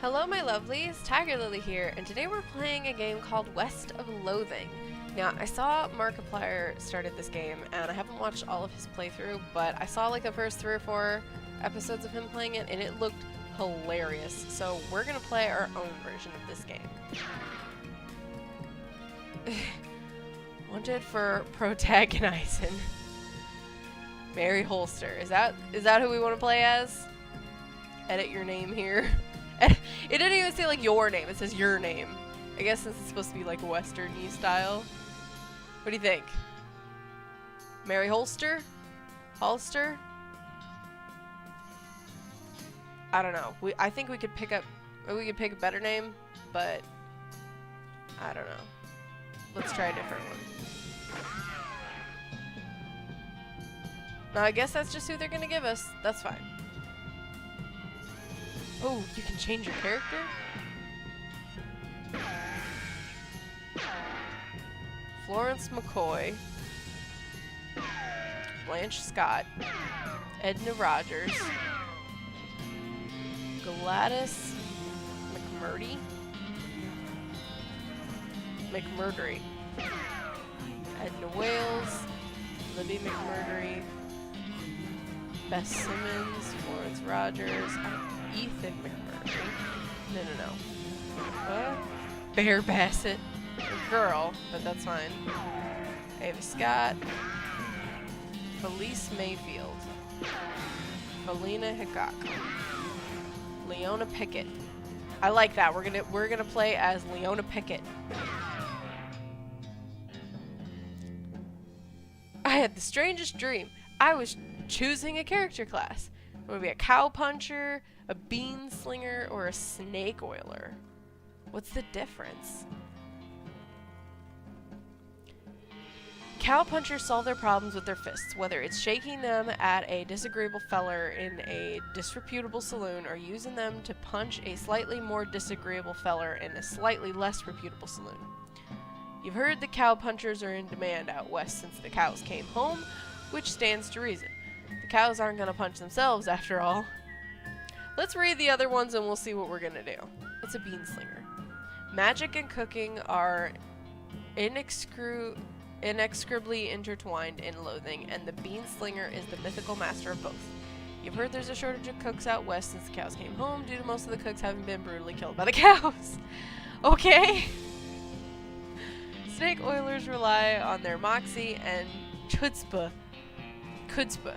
Hello my lovelies, TigerLily here, and today we're playing a game called West of Loathing. Now, I saw Markiplier started this game, and I haven't watched all of his playthrough, but I saw like the first 3 or 4 episodes of him playing it, and it looked hilarious. So we're gonna play our own version of this game. Wanted for protagonizing. Mary Holster. Is that who we want to play as? Edit your name here. It didn't even say like your name, it says your name. I guess this is supposed to be like western-y style. What do you think? Mary Holster? Holster? I don't know. I think we could pick a better name, but I don't know. Let's try a different one. Now I guess that's just who they're gonna give us. That's fine. Oh, you can change your character? Florence McCoy, Blanche Scott, Edna Rogers, Gladys McMurtry, Edna Wales, Libby McMurtry, Bess Simmons, Florence Rogers, Ethan McMurtry. No. What? Bear Bassett. A girl, but that's fine. Ava Scott. Felice Mayfield. Felina Hickok. Leona Pickett. I like that. We're gonna play as Leona Pickett. I had the strangest dream. I was choosing a character class. I'm gonna be a cow puncher, a bean slinger, or a snake oiler. What's the difference? Cow punchers solve their problems with their fists, whether it's shaking them at a disagreeable feller in a disreputable saloon or using them to punch a slightly more disagreeable feller in a slightly less reputable saloon. You've heard the cow punchers are in demand out west since the cows came home, which stands to reason. The cows aren't going to punch themselves after all. Let's read the other ones and we'll see what we're going to do. What's a bean slinger? Magic and cooking are inextricably intertwined in Loathing, and the bean slinger is the mythical master of both. You've heard there's a shortage of cooks out west since the cows came home due to most of the cooks having been brutally killed by the cows. Okay. Snake oilers rely on their moxie and chutzpah. Chutzpah?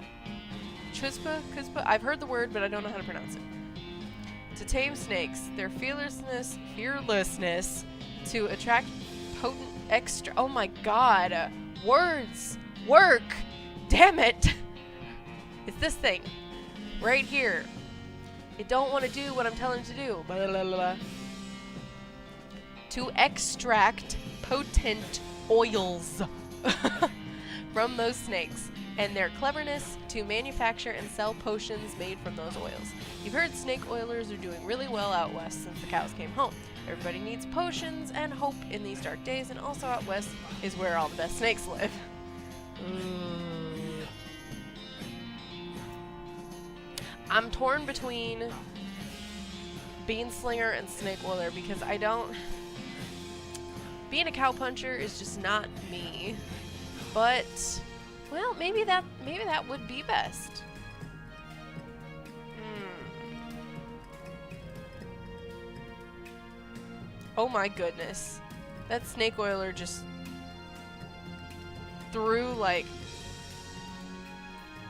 I've heard the word, but I don't know how to pronounce it. To tame snakes, their fearlessness to attract potent extra. Oh my god. Words. Work. Damn it. It's this thing. Right here. It don't want to do what I'm telling it to do. Blah, blah, blah. To extract potent oils from those snakes, and their cleverness to manufacture and sell potions made from those oils. You've heard snake oilers are doing really well out west since the cows came home. Everybody needs potions and hope in these dark days, and also out west is where all the best snakes live. I'm torn between bean slinger and snake oiler because I don't... Being a cow puncher is just not me. But, well, maybe that would be best. Oh my goodness. That snake oiler just threw, like,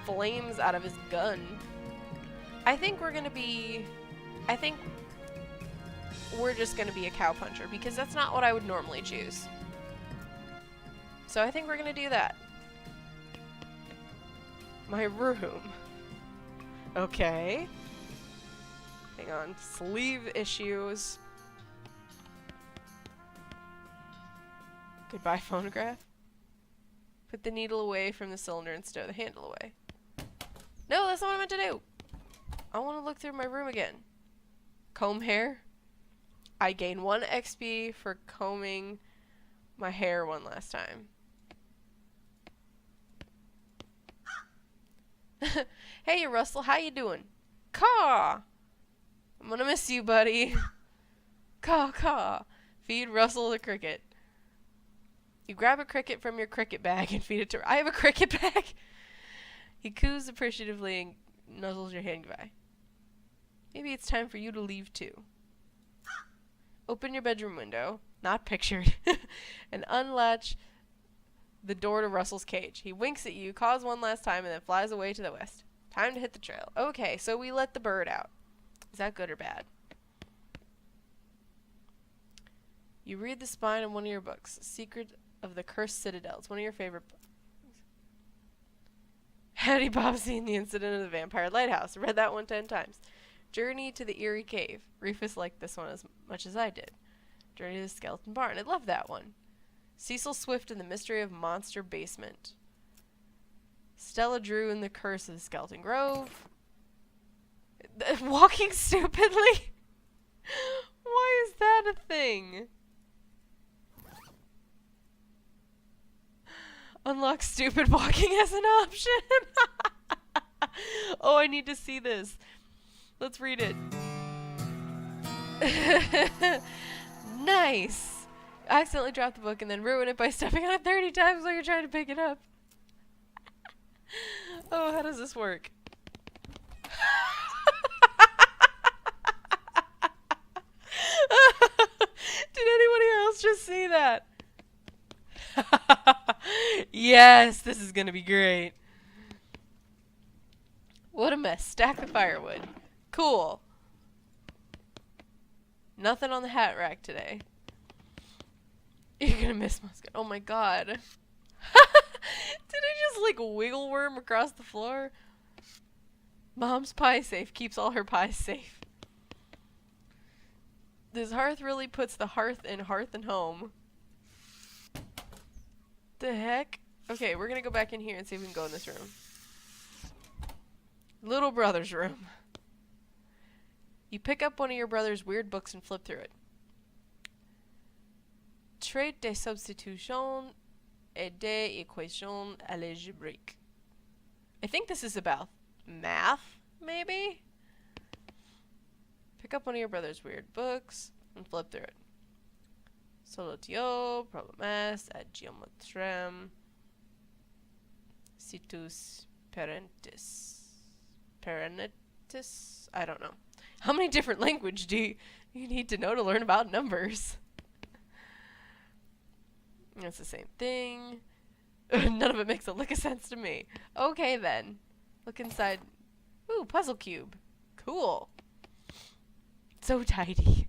flames out of his gun. I think we're just gonna be a cow puncher because that's not what I would normally choose. So I think we're gonna do that. My room. Okay. Hang on. Sleeve issues. Goodbye phonograph. Put the needle away from the cylinder and stow the handle away. No, that's not what I meant to do. I want to look through my room again. Comb hair. I gain 1 XP for combing my hair one last time. Hey, Russell, how you doing? Caw! I'm gonna miss you, buddy. Caw, caw. Feed Russell the cricket. You grab a cricket from your cricket bag and feed it to... I have a cricket bag! He coos appreciatively and nuzzles your hand goodbye. Maybe it's time for you to leave too. Open your bedroom window, not pictured, and unlatch the door to Russell's cage. He winks at you, caws one last time, and then flies away to the west. Time to hit the trail. Okay, so we let the bird out. Is that good or bad? You read the spine in one of your books. Secret of the Cursed Citadel. It's one of your favorite books. Hattie Bobbsey and the Incident of the Vampire Lighthouse. Read that one 10 times. Journey to the Eerie Cave. Rufus liked this one as much as I did. Journey to the Skeleton Barn. I love that one. Cecil Swift and the Mystery of Monster Basement. Stella Drew and the Curse of the Skeleton Grove. Walking Stupidly? Why is that a thing? Unlock stupid walking as an option. Oh, I need to see this. Let's read it. Nice. I accidentally dropped the book and then ruin it by stepping on it 30 times while you're trying to pick it up. Oh, how does this work? Did anybody else just see that? Yes, this is gonna be great. What a mess. Stack the firewood. Cool. Nothing on the hat rack today. You're gonna miss Muscat. Oh my god. Did I just like wiggle worm across the floor? Mom's pie safe keeps all her pies safe. This hearth really puts the hearth in hearth and home. The heck? Okay, we're gonna go back in here and see if we can go in this room. Little brother's room. You pick up one of your brother's weird books and flip through it. Trait de substitution et des équations algébriques. I think this is about math, maybe? Pick up one of your brother's weird books and flip through it. Solutio, problemas, ad geometrem, situs parentis. Parentis? I don't know. How many different languages do you need to know to learn about numbers? It's the same thing. None of it makes a lick of sense to me. Okay then. Look inside. Ooh, puzzle cube. Cool. So tidy.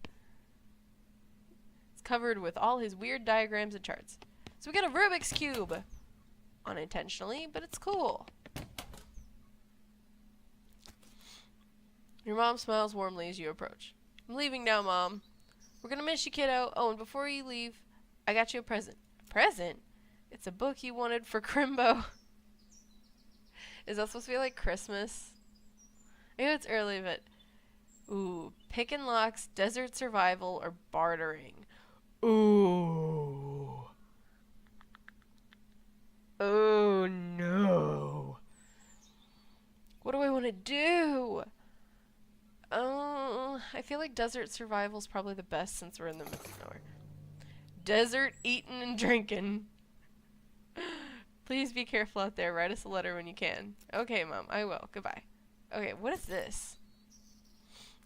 It's covered with all his weird diagrams and charts. So we got a Rubik's Cube. Unintentionally, but it's cool. Your mom smiles warmly as you approach. I'm leaving now, Mom. We're gonna miss you, kiddo. Oh, and before you leave, I got you a present. Present? It's a book you wanted for Crimbo. Is that supposed to be like Christmas? I know it's early, but... Ooh, pick and locks, desert survival, or bartering. Ooh. Oh, no. What do I want to do? I feel like desert survival is probably the best since we're in the middle of nowhere. Desert eating and drinking. Please be careful out there. Write us a letter when you can. Okay, Mom, I will. Goodbye. Okay, what is this?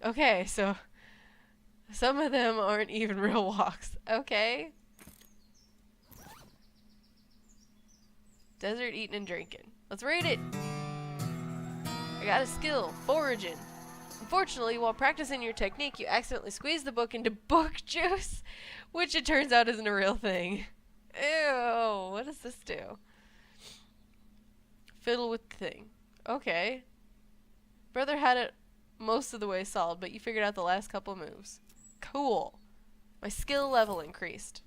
Okay, so some of them aren't even real walks. Okay. Desert eating and drinking. Let's read it. I got a skill. Foraging. Unfortunately, while practicing your technique, you accidentally squeeze the book into book juice, which it turns out isn't a real thing. Ew, what does this do? Fiddle with the thing. Okay. Brother had it most of the way solved, but you figured out the last couple moves. Cool. My skill level increased.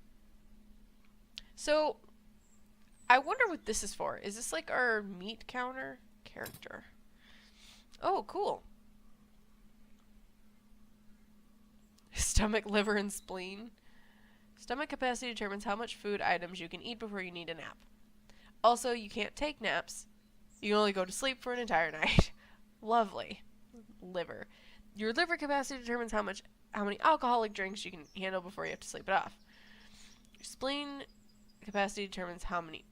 So, I wonder what this is for. Is this like our meat counter character? Oh, cool. Stomach, liver, and spleen. Stomach capacity determines how much food items you can eat before you need a nap. Also, you can't take naps. You can only go to sleep for an entire night. Lovely. Liver. Your liver capacity determines how many alcoholic drinks you can handle before you have to sleep it off. Your spleen capacity determines how many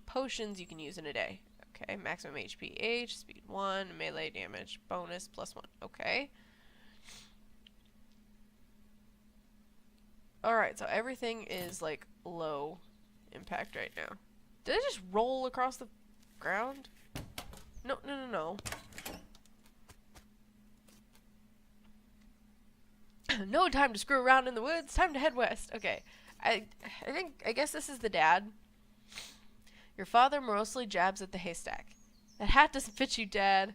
potions you can use in a day. Okay, maximum HP H, speed 1, melee damage bonus +1. Okay. Alright, so everything is like low impact right now. Did I just roll across the ground? No, no, no, no. No time to screw around in the woods. Time to head west. Okay. I guess this is the dad. Your father morosely jabs at the haystack. That hat doesn't fit you, Dad.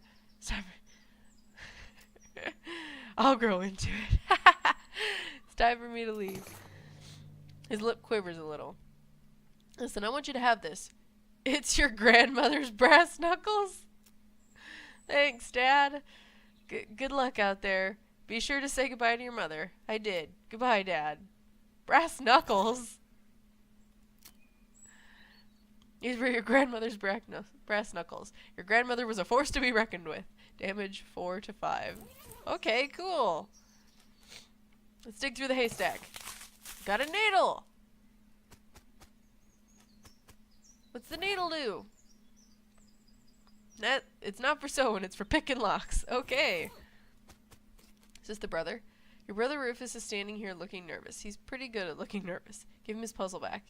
I'll grow into it. It's time for me to leave. His lip quivers a little. Listen, I want you to have this. It's your grandmother's brass knuckles. Thanks, Dad. Good luck out there. Be sure to say goodbye to your mother. I did. Goodbye, Dad. Brass knuckles? These were your grandmother's brass knuckles. Your grandmother was a force to be reckoned with. Damage 4 to 5. Okay, cool. Let's dig through the haystack. Got a needle! What's the needle do? It's not for sewing, it's for picking locks. Okay. Is this the brother? Your brother Rufus is standing here looking nervous. He's pretty good at looking nervous. Give him his puzzle back.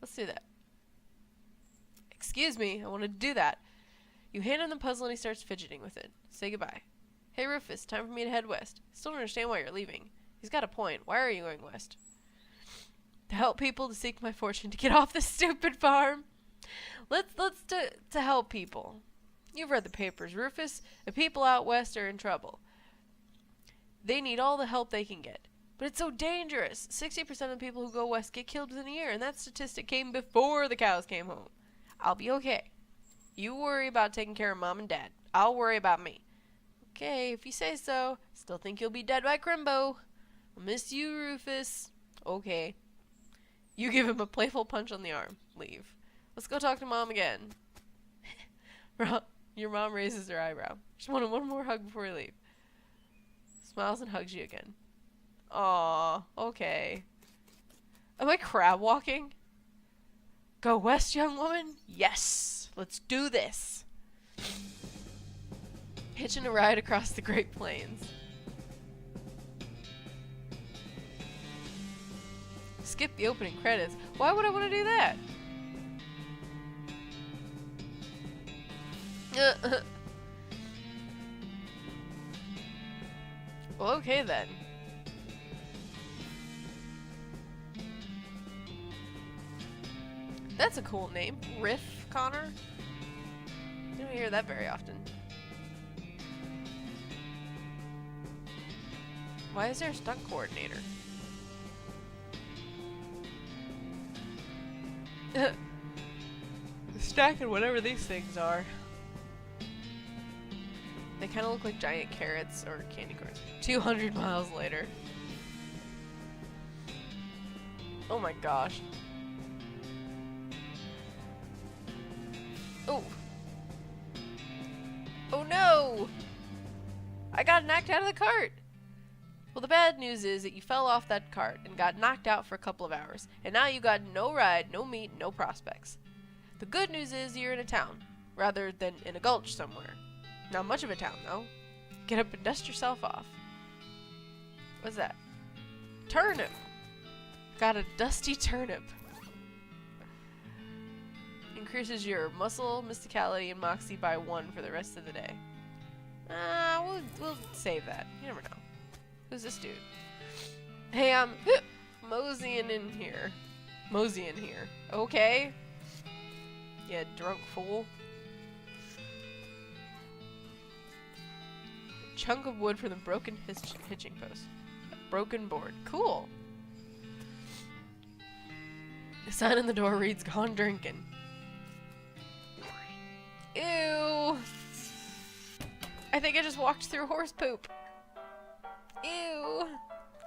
Let's do that. Excuse me, I want to do that. You hand him the puzzle and he starts fidgeting with it. Say goodbye. Hey Rufus, time for me to head west. Still don't understand why you're leaving. He's got a point. Why are you going west? To help people, to seek my fortune, to get off this stupid farm. Let's to help people. You've read the papers, Rufus. The people out west are in trouble. They need all the help they can get. But it's so dangerous. 60% of the people who go west get killed within a year, and that statistic came before the cows came home. I'll be okay. You worry about taking care of Mom and Dad. I'll worry about me. Okay, if you say so. Still think you'll be dead by Crimbo. I'll miss you, Rufus. Okay. You give him a playful punch on the arm. Leave. Let's go talk to Mom again. Your mom raises her eyebrow. Just wanted one more hug before we leave. Smiles and hugs you again. Aw, okay. Am I crab walking? Go west, young woman? Yes! Let's do this! Hitching a ride across the Great Plains. Skip the opening credits. Why would I want to do that? Well, okay then. That's a cool name. Riff Connor? You don't hear that very often. Why is there a stunt coordinator? Stacking whatever these things are. They kind of look like giant carrots or candy corns. 200 miles later. Oh my gosh. Oh. Oh no! I got knocked out of the cart! Well, the bad news is that you fell off that cart and got knocked out for a couple of hours. And now you got no ride, no meat, no prospects. The good news is you're in a town, rather than in a gulch somewhere. Not much of a town, though. Get up and dust yourself off. What's that? Turnip! Got a dusty turnip. Increases your muscle, mysticality, and moxie by 1 for the rest of the day. We'll save that. You never know. Who's this dude? Hey, I'm moseying in here. Moseying here. Okay? Yeah, drunk fool. Chunk of wood from the broken hitching post. A broken board. Cool. The sign on the door reads, "Gone drinking." Ew. I think I just walked through horse poop. Ew.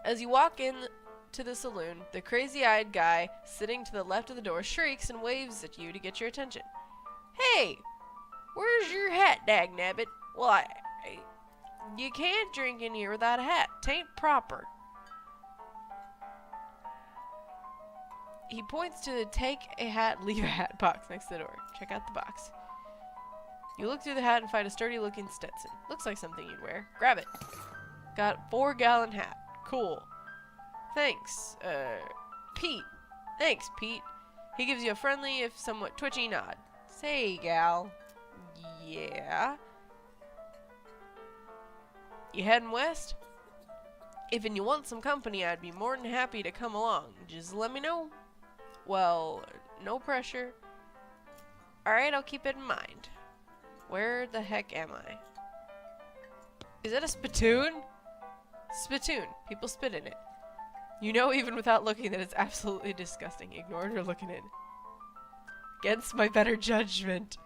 As you walk in to the saloon, the crazy-eyed guy sitting to the left of the door shrieks and waves at you to get your attention. Hey! Where's your hat, dagnabbit? Well, You can't drink in here without a hat. Tain't proper. He points to the take a hat, leave a hat box next to the door. Check out the box. You look through the hat and find a sturdy looking Stetson. Looks like something you'd wear. Grab it. Got 4-gallon hat. Cool. Thanks, Pete. Thanks, Pete. He gives you a friendly, if somewhat twitchy nod. Say, gal. Yeah? You heading west? If you want some company, I'd be more than happy to come along. Just let me know. Well, no pressure. Alright, I'll keep it in mind. Where the heck am I? Is that a spittoon? Spittoon. People spit in it. You know even without looking that it's absolutely disgusting. Ignore it or look in it. Against my better judgment.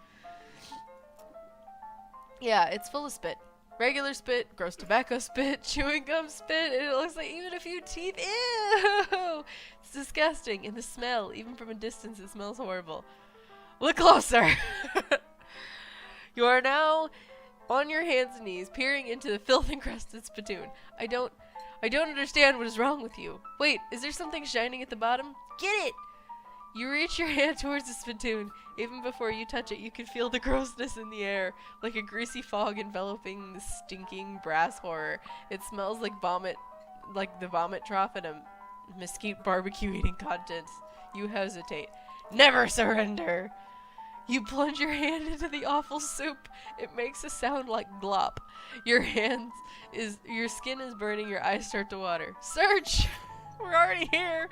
Yeah, it's full of spit. Regular spit, gross tobacco spit, chewing gum spit, and it looks like even a few teeth. Ew! It's disgusting. And the smell, even from a distance, it smells horrible. Look closer! You are now on your hands and knees, peering into the filth-encrusted spittoon. I don't understand what is wrong with you. Wait, is there something shining at the bottom? Get it! You reach your hand towards the spittoon. Even before you touch it, you can feel the grossness in the air, like a greasy fog enveloping the stinking brass horror. It smells like vomit, like the vomit trough at a mesquite barbecue eating contest. You hesitate. Never surrender! You plunge your hand into the awful soup. It makes a sound like glop. Your skin is burning, your eyes start to water. Search! We're already here!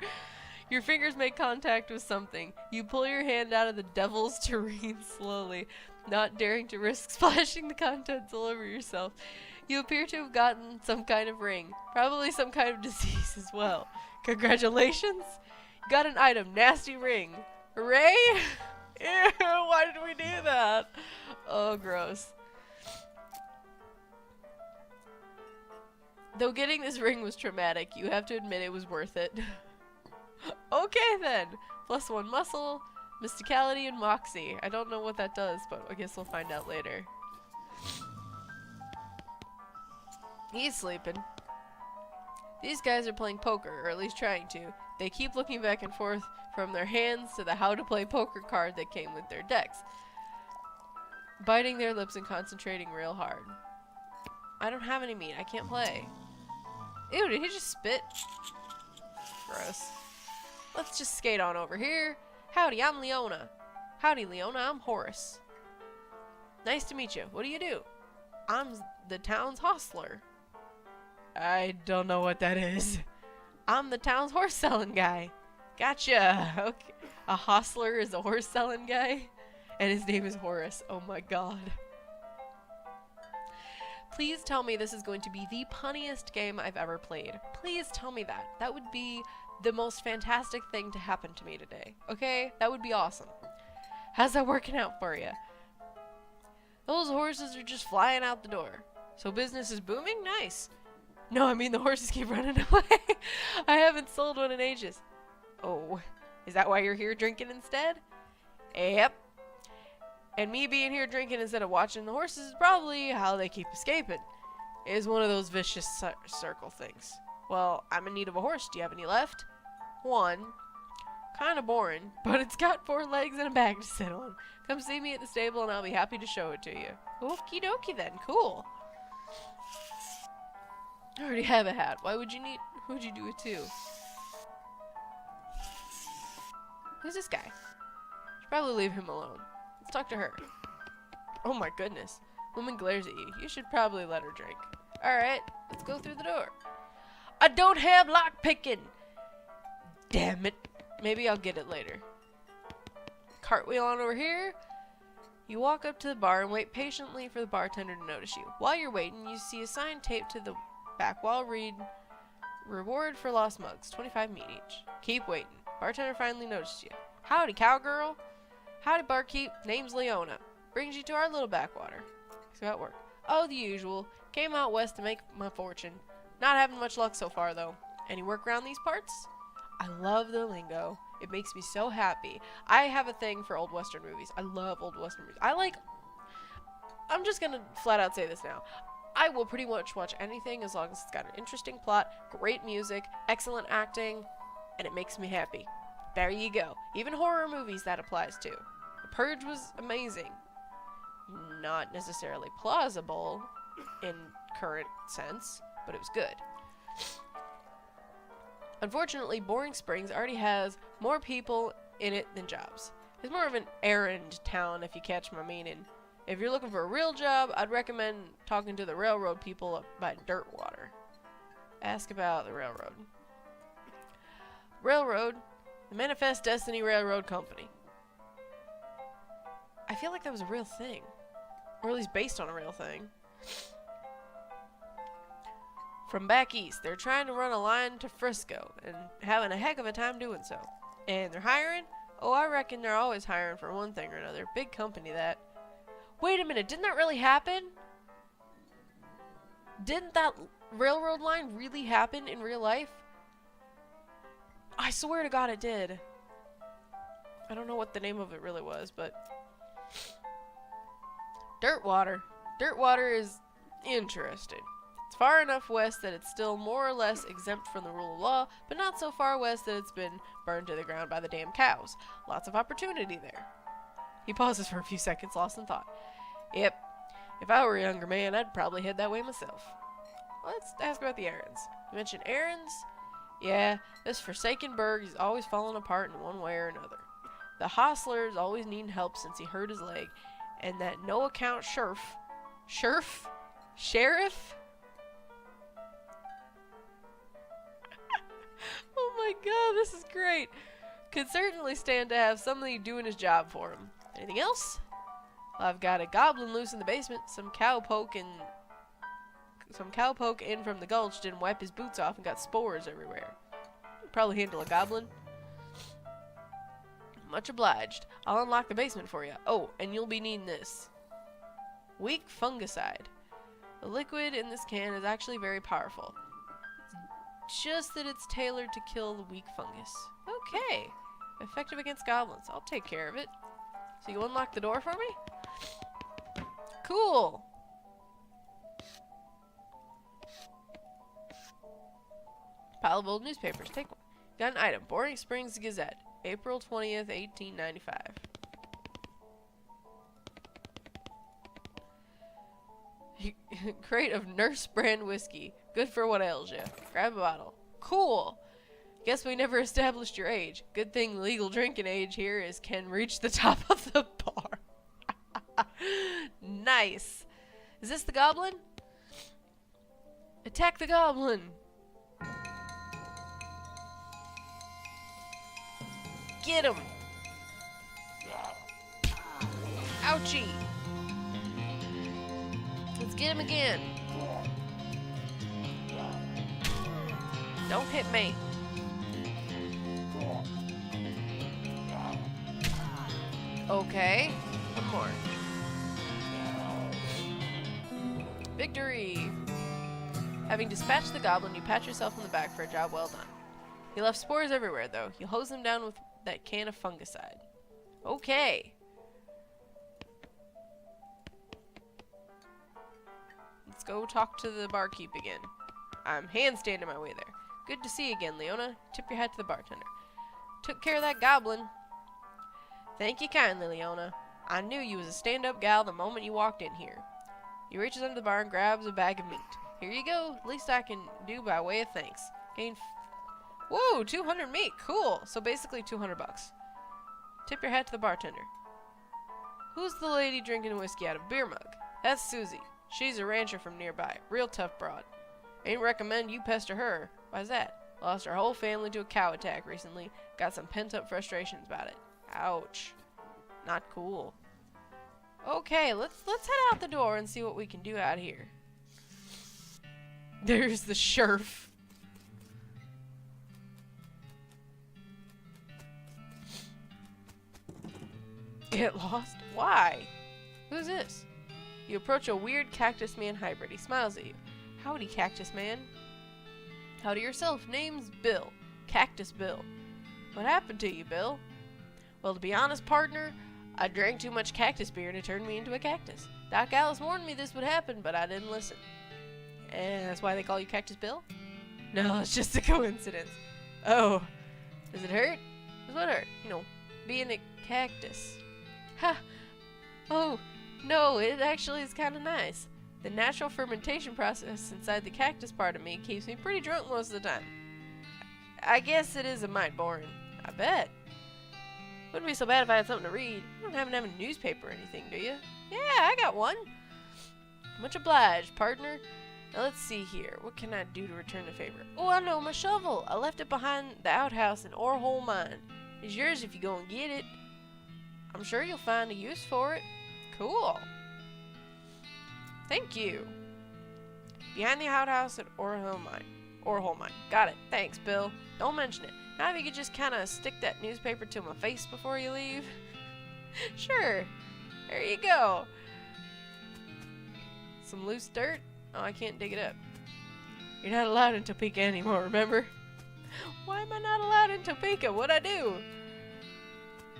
Your fingers make contact with something. You pull your hand out of the devil's tureen slowly, not daring to risk splashing the contents all over yourself. You appear to have gotten some kind of ring. Probably some kind of disease as well. Congratulations! You got an item. Nasty ring. Hooray! Ew, why did we do that? Oh, gross. Though getting this ring was traumatic, you have to admit it was worth it. Okay then. +1 muscle, mysticality, and moxie. I don't know what that does, but I guess we'll find out later. He's sleeping. These guys are playing poker, or at least trying to. They keep looking back and forth from their hands to the how to play poker card that came with their decks, biting their lips and concentrating real hard. I don't have any meat. I can't play. Ew, did he just spit? Gross. Let's just skate on over here. Howdy, I'm Leona. Howdy, Leona. I'm Horace. Nice to meet you. What do you do? I'm the town's hostler. I don't know what that is. I'm the town's horse selling guy. Gotcha. Okay. A hostler is a horse selling guy, and his name is Horace. Oh my god. Please tell me this is going to be the punniest game I've ever played. Please tell me that. That would be the most fantastic thing to happen to me today. Okay? That would be awesome. How's that working out for you? Those horses are just flying out the door. So business is booming? Nice. No, I mean the horses keep running away. I haven't sold one in ages. Oh, is that why you're here drinking instead? Yep. And me being here drinking instead of watching the horses is probably how they keep escaping. It is one of those vicious circle things. Well, I'm in need of a horse. Do you have any left? One. Kinda boring, but it's got 4 legs and a back to sit on. Come see me at the stable and I'll be happy to show it to you. Okie dokie then. Cool. I already have a hat. Why would you need... Who'd you do it to? Who's this guy? Should probably leave him alone. Let's talk to her. Oh my goodness. Woman glares at you. You should probably let her drink. Alright, let's go through the door. I don't have lock picking! Damn it. Maybe I'll get it later. Cartwheel on over here. You walk up to the bar and wait patiently for the bartender to notice you. While you're waiting, you see a sign taped to the back wall read, reward for lost mugs, 25 meat each. Keep waiting. Bartender finally noticed you. Howdy, cowgirl. Howdy, barkeep. Name's Leona. Brings you to our little backwater. So at work. Oh, the usual. Came out west to make my fortune. Not having much luck so far, though. Any work around these parts? I love the lingo. It makes me so happy. I have a thing for old western movies. I love old western movies. I'm just gonna flat out say this now. I will pretty much watch anything as long as it's got an interesting plot, great music, excellent acting, and it makes me happy. There you go. Even horror movies that applies to. The Purge was amazing. Not necessarily plausible in current sense, but it was good. Unfortunately, Boring Springs already has more people in it than jobs. It's more of an errand town, if you catch my meaning. If you're looking for a real job, I'd recommend talking to the railroad people up by Dirtwater. Ask about the railroad. Railroad, the Manifest Destiny Railroad Company. I feel like that was a real thing. Or at least based on a real thing. From back east, they're trying to run a line to Frisco and having a heck of a time doing so. And they're hiring? Oh, I reckon they're always hiring for one thing or another. Big company, that. Wait a minute, didn't that really happen? Didn't that railroad line really happen in real life? I swear to God it did. I don't know what the name of it really was, but... Dirtwater. Dirtwater is interesting. It's far enough west that it's still more or less exempt from the rule of law, but not so far west that it's been burned to the ground by the damn cows. Lots of opportunity there. He pauses for a few seconds, lost in thought. Yep. If I were a younger man, I'd probably head that way myself. Let's ask about the errands. You mentioned errands? Yeah, this forsaken burg is always falling apart in one way or another. The hostler's always needing help since he hurt his leg, and that no-account sheriff? Oh my god, this is great. Could certainly stand to have somebody doing his job for him. Anything else? Well, I've got a goblin loose in the basement. Some cowpoke in from the gulch didn't wipe his boots off and got spores everywhere. Probably handle a goblin. Much obliged. I'll unlock the basement for you. Oh, and you'll be needing this. Weak fungicide. The liquid in this can is actually very powerful. It's just that it's tailored to kill the weak fungus. Okay. Effective against goblins. I'll take care of it. So you unlock the door for me? Cool. Pile of old newspapers. Take one. Got an item. Boring Springs Gazette. April 20th, 1895. Crate of Nurse brand whiskey. Good for what ails you. Grab a bottle. Cool. Guess we never established your age. Good thing legal drinking age here is can reach the top of the bar. Nice. Is this the goblin? Attack the goblin. Get him. Ouchie. Let's get him again. Don't hit me. Okay. One more. Victory! Having dispatched the goblin, you pat yourself on the back for a job well done. He left spores everywhere, though. You hose them down with that can of fungicide. Okay. Let's go talk to the barkeep again. I'm handstanding my way there. Good to see you again, Leona. Tip your hat to the bartender. Took care of that goblin. Thank you kindly, Leona. I knew you was a stand-up gal the moment you walked in here. He reaches under the bar and grabs a bag of meat. Here you go. Least I can do by way of thanks. Gain Whoa, 200 meat. Cool. So basically 200 bucks. Tip your hat to the bartender. Who's the lady drinking whiskey out of a beer mug? That's Susie. She's a rancher from nearby. Real tough broad. Ain't recommend you pester her. Why's that? Lost our whole family to a cow attack recently. Got some pent-up frustrations about it. Ouch. Not cool. Okay, let's head out the door and see what we can do out here. There's the sheriff. Get lost? Why? Who's this? You approach a weird cactus man hybrid. He smiles at you. Howdy, cactus man. Howdy yourself. Name's Bill. Cactus Bill. What happened to you, Bill? Well, to be honest, partner, I drank too much cactus beer and it turned me into a cactus. Doc Alice warned me this would happen, but I didn't listen. And that's why they call you Cactus Bill? No, it's just a coincidence. Oh, does it hurt? Does what hurt? You know, being a cactus. Ha! Oh, no, it actually is kind of nice. The natural fermentation process inside the cactus part of me keeps me pretty drunk most of the time. I guess it is a mite boring. I bet. Wouldn't be so bad if I had something to read. You don't happen to have a newspaper or anything, do you? Yeah, I got one. Much obliged, partner. Now let's see here. What can I do to return the favor? Oh, I know, my shovel. I left it behind the outhouse in Orhole Mine. It's yours if you go and get it. I'm sure you'll find a use for it. Cool. Thank you. Behind the outhouse at Orhole Mine. Orhole Mine. Got it. Thanks, Bill. Don't mention it. Now if you could just kind of stick that newspaper to my face before you leave. Sure. There you go. Some loose dirt? Oh, I can't dig it up. You're not allowed in Topeka anymore, remember? Why am I not allowed in Topeka? What'd I do?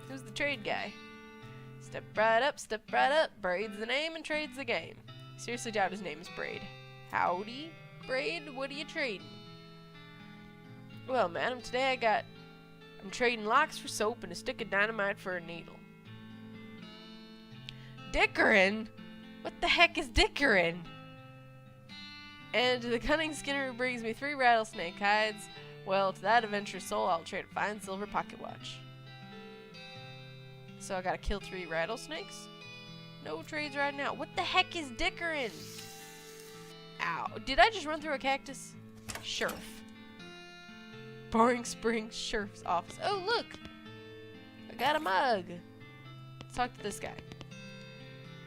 Who's the trade guy? Step right up. Braid's the name and trade's the game. Seriously doubt his name is Braid. Howdy, Braid, what are you trading? Well, madam, today I'm trading locks for soap and a stick of dynamite for a needle. Dickerin'? What the heck is dickerin'? And to the cunning Skinner who brings me 3 rattlesnake hides, well, to that adventurous soul I'll trade a fine silver pocket watch. So I gotta kill 3 rattlesnakes? No trades right now. What the heck is dickerin'? Ow. Did I just run through a cactus? Sheriff. Boring Springs Sheriff's office. Oh, look! I got a mug. Let's talk to this guy.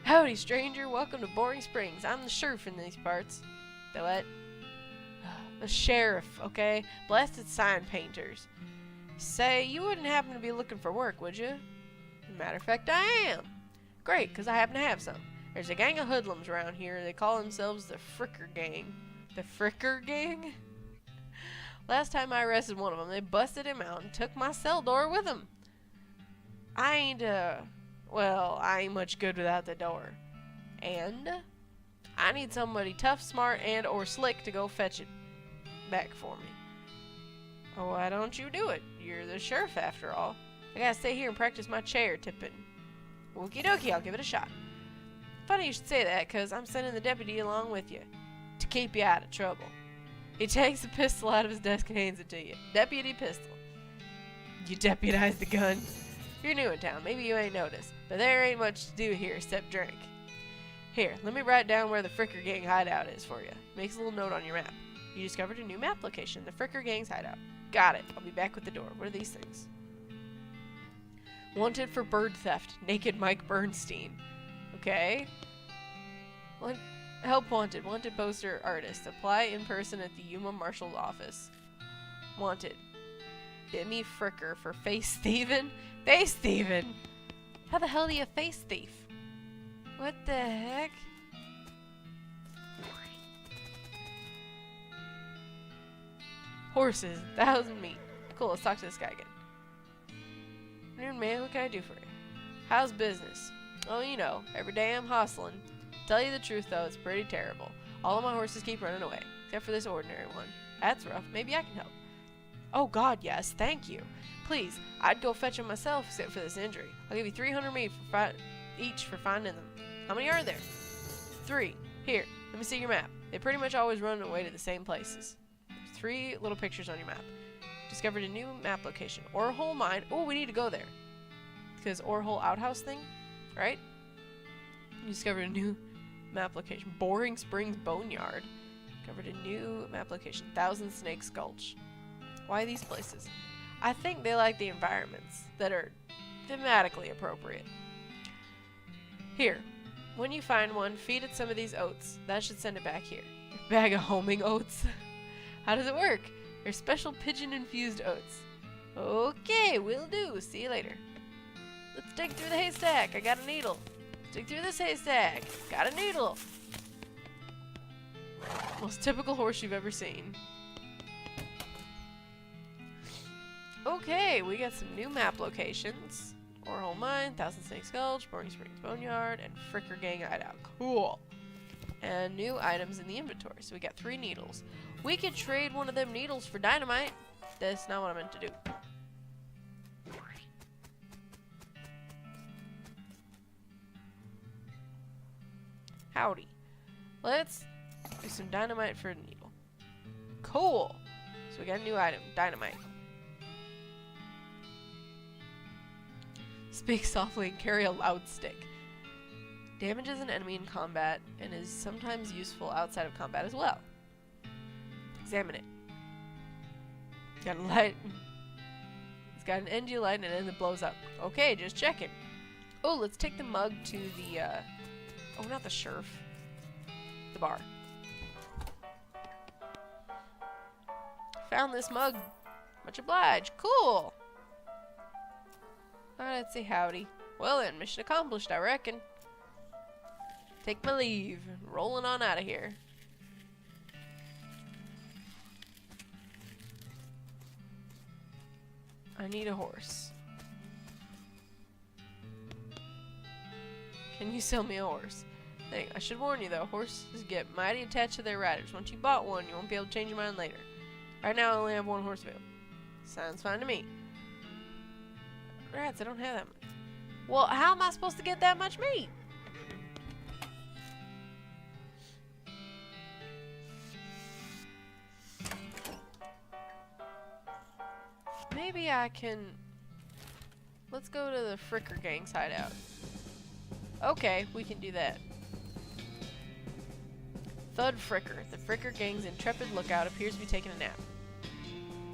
Howdy, stranger. Welcome to Boring Springs. I'm the sheriff in these parts. The what? The sheriff, okay? Blasted sign painters. Say, you wouldn't happen to be looking for work, would you? Matter of fact, I am. Great, because I happen to have some. There's a gang of hoodlums around here. They call themselves the Fricker Gang. The Fricker Gang? Last time I arrested one of them, they busted him out and took my cell door with them. I ain't much good without the door. And I need somebody tough, smart, and or slick to go fetch it back for me. Oh, why don't you do it? You're the sheriff after all. I gotta stay here and practice my chair tipping. Okie dokie, I'll give it a shot. Funny you should say that, because I'm sending the deputy along with you to keep you out of trouble. He takes a pistol out of his desk and hands it to you. Deputy pistol. You deputized the gun. You're new in town, maybe you ain't noticed, but there ain't much to do here except drink. Here, let me write down where the Fricker Gang hideout is for you. Makes a little note on your map. You discovered a new map location, the Fricker Gang's hideout. Got it. I'll be back with the door. What are these things? Wanted for bird theft. Naked Mike Bernstein. Okay. What? Help wanted. Wanted poster artist. Apply in person at the Yuma Marshal's office. Wanted. Demi Fricker for face thieving? Face thieving? How the hell are you a face thief? What the heck? Horses. 1,000 meat. Cool, let's talk to this guy again. Noon, man, what can I do for you? How's business? Oh, you know, every day I'm hustling. Tell you the truth, though, it's pretty terrible. All of my horses keep running away, except for this ordinary one. That's rough. Maybe I can help. Oh, God, yes. Thank you. Please, I'd go fetch them myself, except for this injury. I'll give you 300 meat each for finding them. How many are there? 3. Here, let me see your map. They pretty much always run away to the same places. 3 little pictures on your map. Discovered a new map location. Orhole Mine. Oh, we need to go there. Because Orhole Outhouse thing, right? You discovered a new map location. Boring Springs Boneyard. Discovered a new map location. Thousand Snakes Gulch. Why these places? I think they like the environments that are thematically appropriate. Here. When you find one, feed it some of these oats. That should send it back here. A bag of homing oats. How does it work? They're special pigeon-infused oats. Okay, will do. See you later. Let's dig through the haystack. I got a needle. Dig through this haystack. Got a needle. Most typical horse you've ever seen. Okay, we got some new map locations. Orhole Mine, Thousand Snakes Gulch, Boring Springs Boneyard, and Fricker Gang Hideout. Cool. And new items in the inventory. So we got 3 needles. We could trade one of them needles for dynamite. That's not what I meant to do. Howdy. Let's do some dynamite for a needle. Cool. So we got a new item. Dynamite. Speak softly and carry a loud stick. Damages an enemy in combat and is sometimes useful outside of combat as well. Examine it. Got a light. It's got an NG light and then it blows up. Okay, just checking. Oh, let's take the mug to the, oh, not the sherf. The bar. Found this mug. Much obliged. Cool. Alright, let's say howdy. Well then, mission accomplished, I reckon. Take my leave. Rolling on out of here. I need a horse. Can you sell me a horse? I should warn you though, horses get mighty attached to their riders. Once you bought one, you won't be able to change your mind later. Right now I only have 1 horse available. Sounds fine to me. Rats, I don't have that much. Well, how am I supposed to get that much meat? Maybe I can... Let's go to the Fricker Gang's hideout. Okay, we can do that. Thud Fricker. The Fricker Gang's intrepid lookout appears to be taking a nap.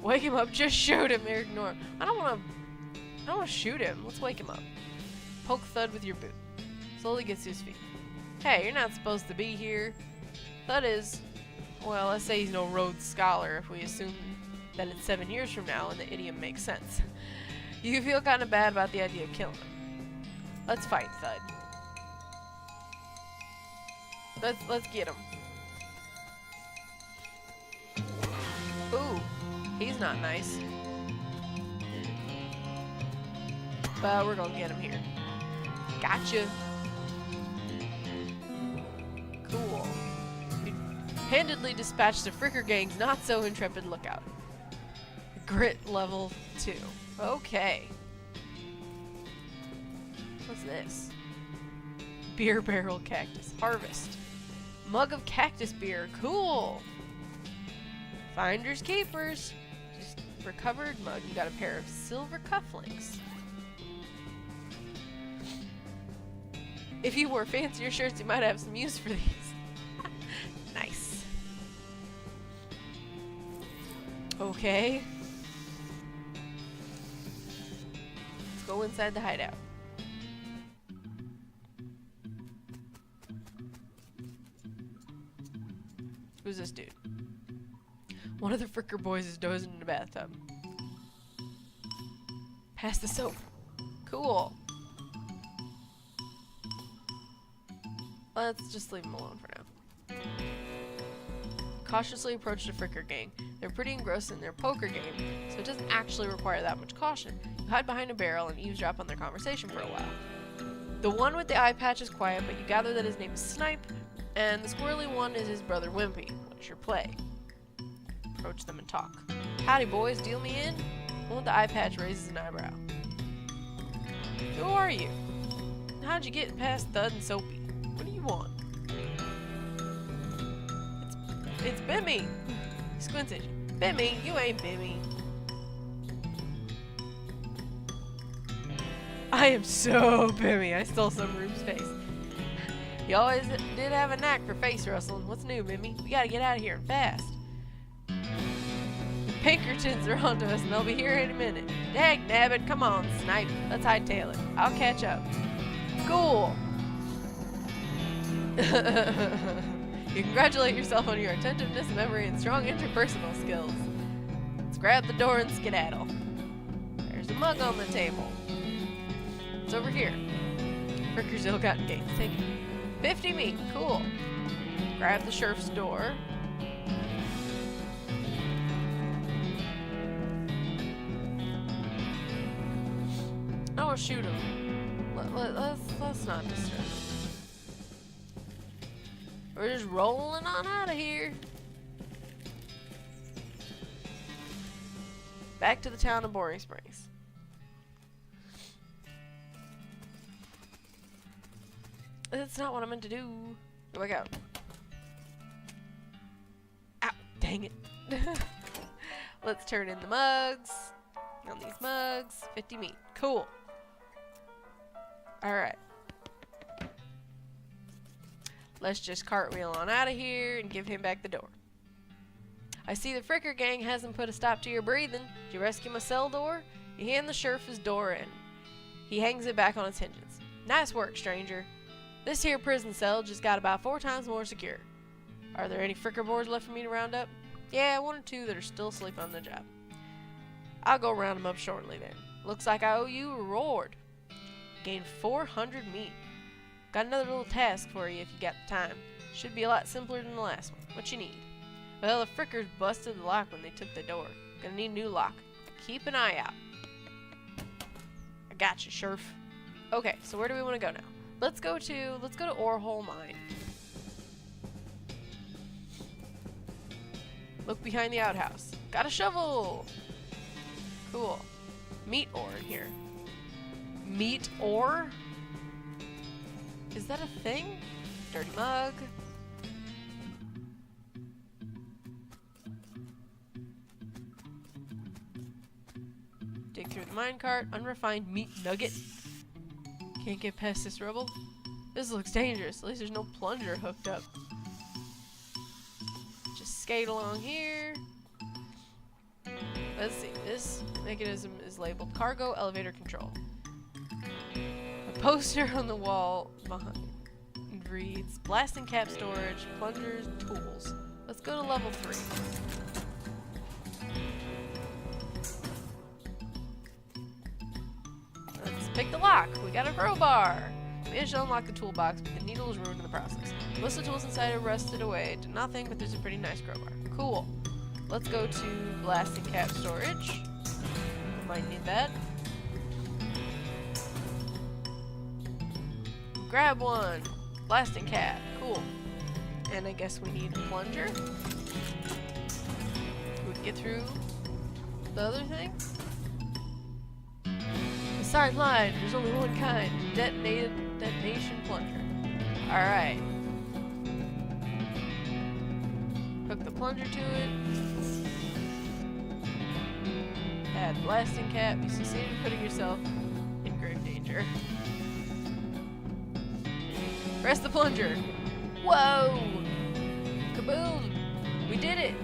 Wake him up, just shoot him or ignore him. I don't want to shoot him. Let's wake him up. Poke Thud with your boot. Slowly gets to his feet. Hey, you're not supposed to be here. Thud is... Well, let's say he's no Rhodes Scholar if we assume that it's 7 years from now and the idiom makes sense. You feel kind of bad about the idea of killing him. Let's fight, Thud. Let's get him. Ooh, he's not nice. But we're gonna get him here. Gotcha. Cool. We handedly dispatched the Fricker Gang's not so intrepid lookout. Grit level 2. Okay. What's this? Beer barrel cactus. Harvest. Mug of cactus beer. Cool. Finders keepers. Just recovered mug. You got a pair of silver cufflinks. If you wore fancier shirts, you might have some use for these. Nice. Okay. Let's go inside the hideout. Who's this dude? One of the Fricker boys is dozing in the bathtub. Pass the soap. Cool. Let's just leave him alone for now. Cautiously approach the Fricker Gang. They're pretty engrossed in their poker game, so it doesn't actually require that much caution. You hide behind a barrel and eavesdrop on their conversation for a while. The one with the eye patch is quiet, but you gather that his name is Snipe, and the squirrely one is his brother Wimpy. What's your play? Approach them and talk. Howdy boys, deal me in? One with the eye patch raises an eyebrow. Who are you? How'd you get past Thud and Soapy? What do you want? It's Bimmy! He squints at you. Bimmy, you ain't Bimmy. I am so Bimmy. I stole some Rube's face. You always did have a knack for face rustling. What's new, Bimmy? We gotta get out of here and fast. The Pinkertons are onto us and they'll be here in a minute. Dag nabbit, come on, Snipe. Let's hightail it. I'll catch up. Cool. You congratulate yourself on your attentiveness, memory, and strong interpersonal skills. Let's grab the door and skedaddle. There's a mug on the table. It's over here. Fricker's ill-gotten gains. Take it. 50 meat. Cool. Grab the sheriff's door. I won't shoot him. Let's not disturb him. We're just rolling on out of here. Back to the town of Boring Springs. That's not what I meant to do. Here we go. Ow, dang it. Let's turn in the mugs. On these mugs, 50 meat. Cool. Alright. Let's just cartwheel on out of here and give him back the door. I see the Fricker gang hasn't put a stop to your breathing. Did you rescue my cell door? You hand the sheriff his door in. He hangs it back on its hinges. Nice work, stranger. This here prison cell just got about 4 times more secure. Are there any Fricker boards left for me to round up? Yeah, 1 or 2 that are still asleep on the job. I'll go round them up shortly then. Looks like I owe you a reward. Gained 400 meat. Got another little task for you if you got the time. Should be a lot simpler than the last one. What you need? Well, the Frickers busted the lock when they took the door. Gonna need a new lock. Keep an eye out. I got you, Sheriff. Okay, so where do we want to go now? Let's go to Orehole Mine. Look behind the outhouse. Got a shovel! Cool. Meat ore in here. Meat ore? Is that a thing? Dirty mug. Dig through the minecart. Unrefined meat nugget. Can't get past this rubble. This looks dangerous. At least there's no plunger hooked up. Just skate along here. Let's see. This mechanism is labeled cargo elevator control. A poster on the wall behind reads blasting cap storage, plungers, tools. Let's go to level 3. Let's pick the lock. We got a crowbar. We managed to unlock the toolbox, but the needle was ruined in the process. Most of the tools inside are rusted away to nothing, but there's a pretty nice crowbar. Cool. Let's go to blasting cap storage. Might need that. Grab one. Blasting cap. Cool. And I guess we need a plunger. We can get through the other things. The side line. There's only one kind. Detonation plunger. Alright. Hook the plunger to it. Add blasting cap. You succeeded in putting yourself in grave danger. Press the plunger. Whoa! Kaboom! We did it!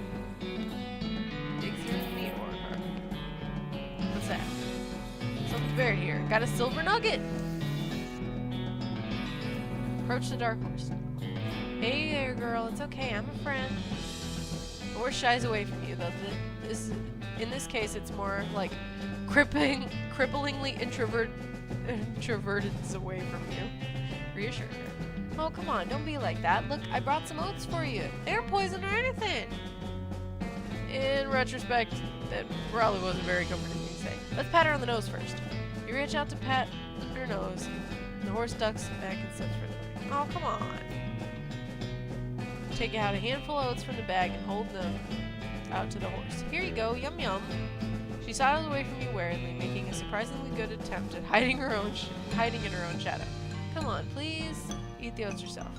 Dig through the meat ore. What's that? Something's buried here. Got a silver nugget! Approach the dark horse. Hey there, girl. It's okay. I'm a friend. The horse shies away from you, though. In this case, it's more like cripplingly introverted away from you. Reassure her. Oh, come on, don't be like that. Look, I brought some oats for you. They aren't poison or anything. In retrospect, that probably wasn't very comforting thing to say. Let's pat her on the nose first. You reach out to pat her nose, and the horse ducks back and steps further. Oh, come on. Take out a handful of oats from the bag and hold them out to the horse. Here you go, yum yum. She sidles away from you warily, making a surprisingly good attempt at hiding in her own shadow. Come on, please. Eat the oats yourself.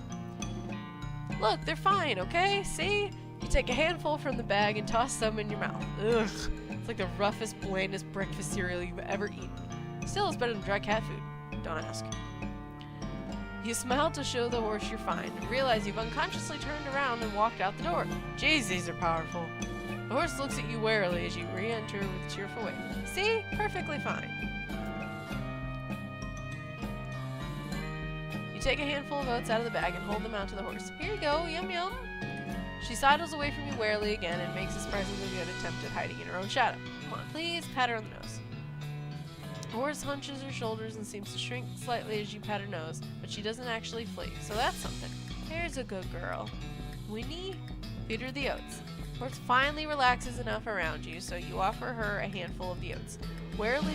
Look, they're fine, okay? See? You take a handful from the bag and toss some in your mouth. Ugh. It's like the roughest, blandest breakfast cereal you've ever eaten. Still, it's better than dry cat food. Don't ask. You smile to show the horse you're fine, and realize you've unconsciously turned around and walked out the door. Jeez, these are powerful. The horse looks at you warily as you re-enter with a cheerful wave. See? Perfectly fine. Take a handful of oats out of the bag and hold them out to the horse. Here you go, yum yum. She sidles away from you warily again and makes a surprisingly good attempt at hiding in her own shadow. Come on, please, pat her on the nose. The horse hunches her shoulders and seems to shrink slightly as you pat her nose, but she doesn't actually flee, so that's something. There's a good girl. Winnie? Feed her the oats. The horse finally relaxes enough around you, so you offer her a handful of the oats. Warily,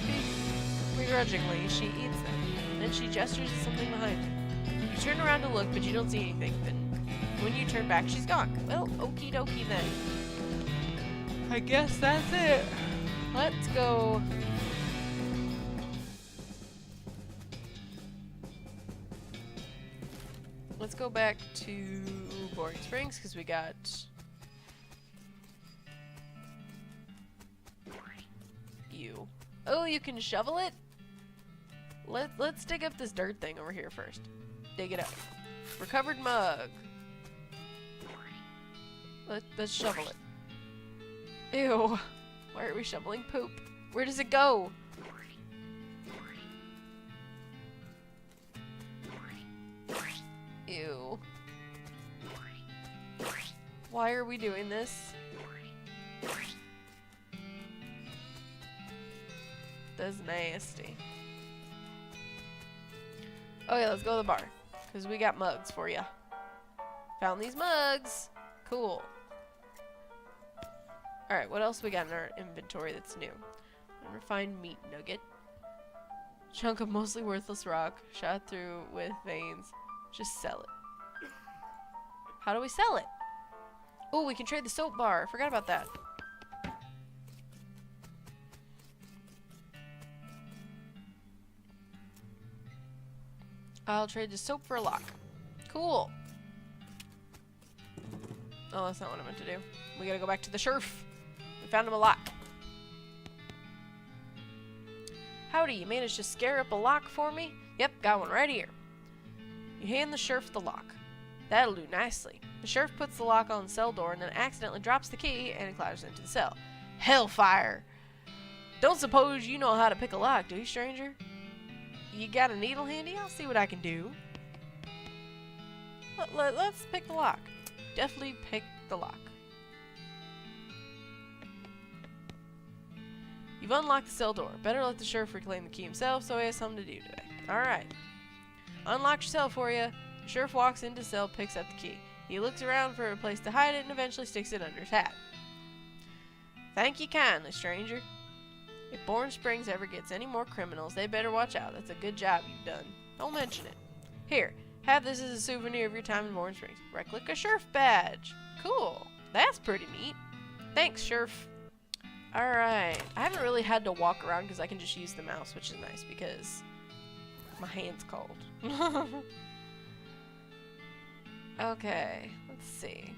begrudgingly, she eats them. Then she gestures to something behind her. You turn around to look, but you don't see anything. Then When you turn back, she's gone. Well, okie dokie then. I guess that's it. Let's go. Let's go back to Boring Springs because we got you. Oh, you can shovel it? Let's dig up this dirt thing over here first. Dig it up. Recovered mug. Let's shovel it. Ew. Why are we shoveling poop? Where does it go? Ew. Why are we doing this? That's nasty. Okay, let's go to the bar. Because we got mugs for ya. Found these mugs. Cool. Alright, what else we got in our inventory that's new? Refined meat nugget. Chunk of mostly worthless rock. Shot through with veins. Just sell it. How do we sell it? Oh, we can trade the soap bar. Forgot about that. I'll trade the soap for a lock. Cool. Oh, that's not what I meant to do. We gotta go back to the sheriff. We found him a lock. Howdy, you managed to scare up a lock for me? Yep, got one right here. You hand the sheriff the lock. That'll do nicely. The sheriff puts the lock on the cell door and then accidentally drops the key and it clatters into the cell. Hellfire! Don't suppose you know how to pick a lock, do you, stranger? You got a needle handy? I'll see what I can do. Let's pick the lock. Definitely pick the lock. You've unlocked the cell door. Better let the sheriff reclaim the key himself so he has something to do today. Alright. Unlock your cell for you. The sheriff walks into the cell, picks up the key. He looks around for a place to hide it and eventually sticks it under his hat. Thank you kindly, stranger. If Boring Springs ever gets any more criminals, they better watch out. That's a good job you've done. Don't mention it. Here, have this as a souvenir of your time in Boring Springs. Right-click a sheriff badge. Cool. That's pretty neat. Thanks, sheriff. Alright. I haven't really had to walk around because I can just use the mouse, which is nice because my hand's cold. Okay, let's see.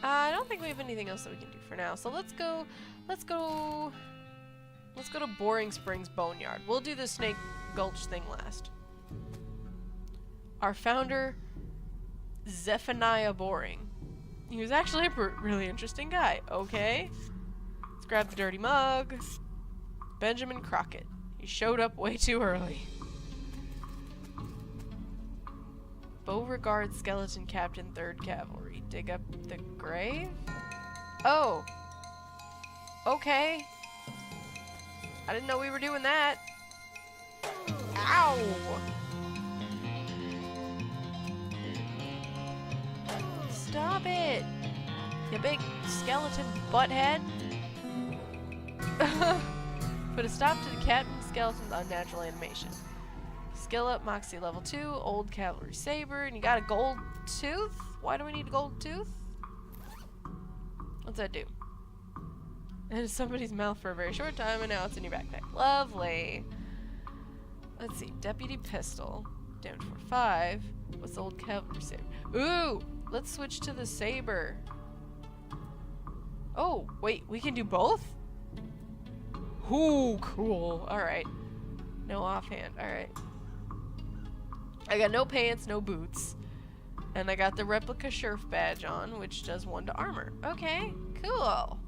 I don't think we have anything else that we can do for now, so let's go to Boring Springs Boneyard. We'll do the Snake Gulch thing last. Our founder, Zephaniah Boring. He was actually a really interesting guy. Okay. Let's grab the dirty mug. Benjamin Crockett. He showed up way too early. Beauregard Skeleton Captain 3rd Cavalry. Dig up the grave? Oh. Okay. I didn't know we were doing that. Ow! Stop it! You big skeleton butthead. Put a stop to the Captain Skeleton's unnatural animation. Skill up Moxie level 2, old cavalry saber, and you got a gold tooth? Why do we need a gold tooth? What's that do? In somebody's mouth for a very short time, and now it's in your backpack. Lovely. Let's see. Deputy pistol. Damage for 5. What's the old cavalry saber? Ooh! Let's switch to the saber. Oh, wait. We can do both? Ooh, cool. Alright. No offhand. Alright. I got no pants, no boots. And I got the replica sheriff badge on, which does 1 to armor. Okay, cool.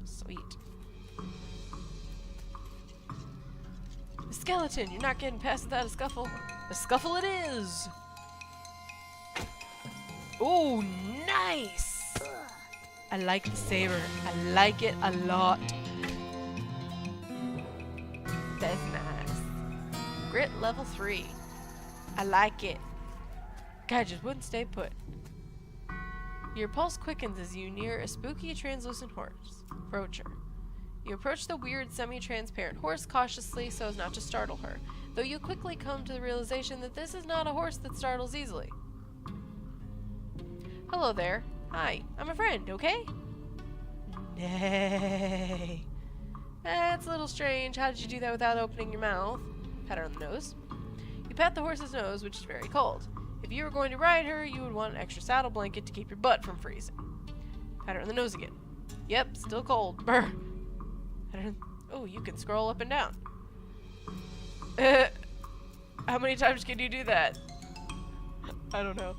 Sweet. A skeleton, you're not getting past without a scuffle. A scuffle it is! Ooh, nice! I like the saber. I like it a lot. That's nice. Grit level 3. I like it. Guy just wouldn't stay put. Your pulse quickens as you near a spooky translucent horse. Approach her. You approach the weird semi-transparent horse cautiously so as not to startle her, though you quickly come to the realization that this is not a horse that startles easily. Hello there. Hi, I'm a friend, okay? Nay. That's a little strange. How did you do that without opening your mouth? Pat her on the nose. You pat the horse's nose, which is very cold. If you were going to ride her, you would want an extra saddle blanket to keep your butt from freezing. Pat her on the nose again. Yep, still cold. Brr. Pat her. Oh, you can scroll up and down. How many times can you do that? I don't know.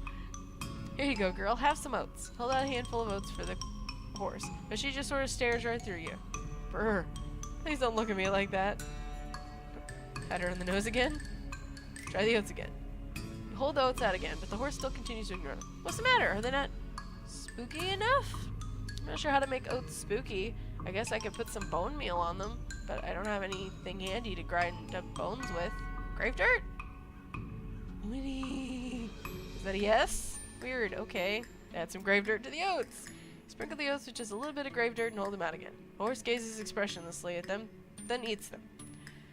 Here you go, girl. Have some oats. Hold out a handful of oats for the horse. But she just sort of stares right through you. Brr. Please don't look at me like that. Pat her on the nose again. Try the oats again. You hold the oats out again, but the horse still continues to ignore them. What's the matter? Are they not spooky enough? I'm not sure how to make oats spooky. I guess I could put some bone meal on them, but I don't have anything handy to grind up bones with. Grave dirt? Winnie. Is that a yes? Weird. Okay. Add some grave dirt to the oats. Sprinkle the oats with just a little bit of grave dirt and hold them out again. The horse gazes expressionlessly at them, then eats them.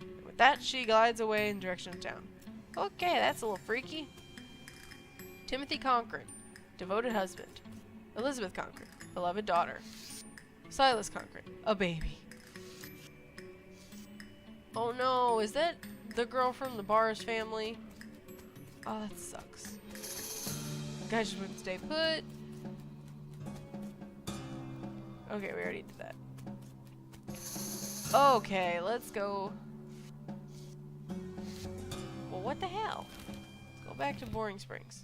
And with that, she glides away in the direction of town. Okay, that's a little freaky. Timothy Conklin, devoted husband. Elizabeth Conklin, beloved daughter. Silas Conklin, a baby. Oh no, is that the girl from the Barrs family? Oh, that sucks. The guy just wouldn't stay put. Okay, we already did that. Okay, let's go. Well, what the hell? Let's go back to Boring Springs.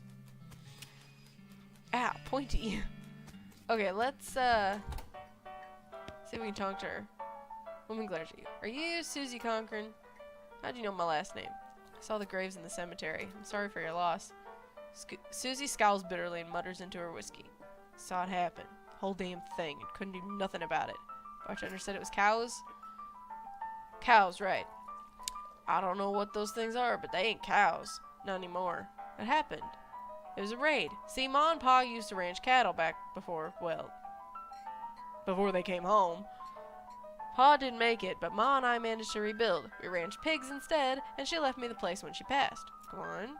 Ah, pointy. Okay, let's see if we can talk to her. Woman glares at you. Are you Susie Conklin? How'd you know my last name? I saw the graves in the cemetery. I'm sorry for your loss. Susie scowls bitterly and mutters into her whiskey. Saw it happen. Whole damn thing. And couldn't do nothing about it. Bartender said it was cows? Cows, right. I don't know what those things are, but they ain't cows. Not anymore. What happened? It was a raid. See, Ma and Pa used to ranch cattle back before, well, before they came home. Pa didn't make it, but Ma and I managed to rebuild. We ranched pigs instead, and she left me the place when she passed. Go on.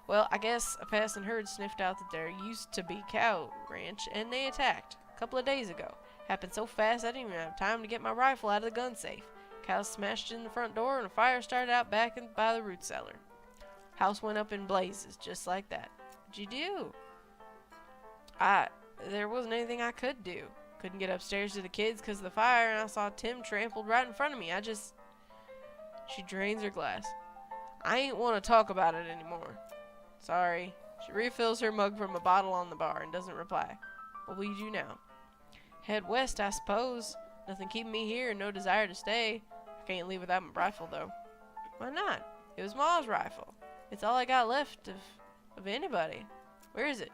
Well, I guess a passing herd sniffed out that there used to be cow ranch, and they attacked. A couple of days ago. Happened so fast I didn't even have time to get my rifle out of the gun safe. Cows smashed in the front door, and a fire started out back by the root cellar. House went up in blazes, just like that. What'd you do? There wasn't anything I could do. Couldn't get upstairs to the kids because of the fire, and I saw Tim trampled right in front of me. She drains her glass. I ain't want to talk about it anymore. Sorry. She refills her mug from a bottle on the bar and doesn't reply. What will you do now? Head west, I suppose. Nothing keeping me here and no desire to stay. I can't leave without my rifle, though. Why not? It was Ma's rifle. It's all I got left of anybody. Where is it?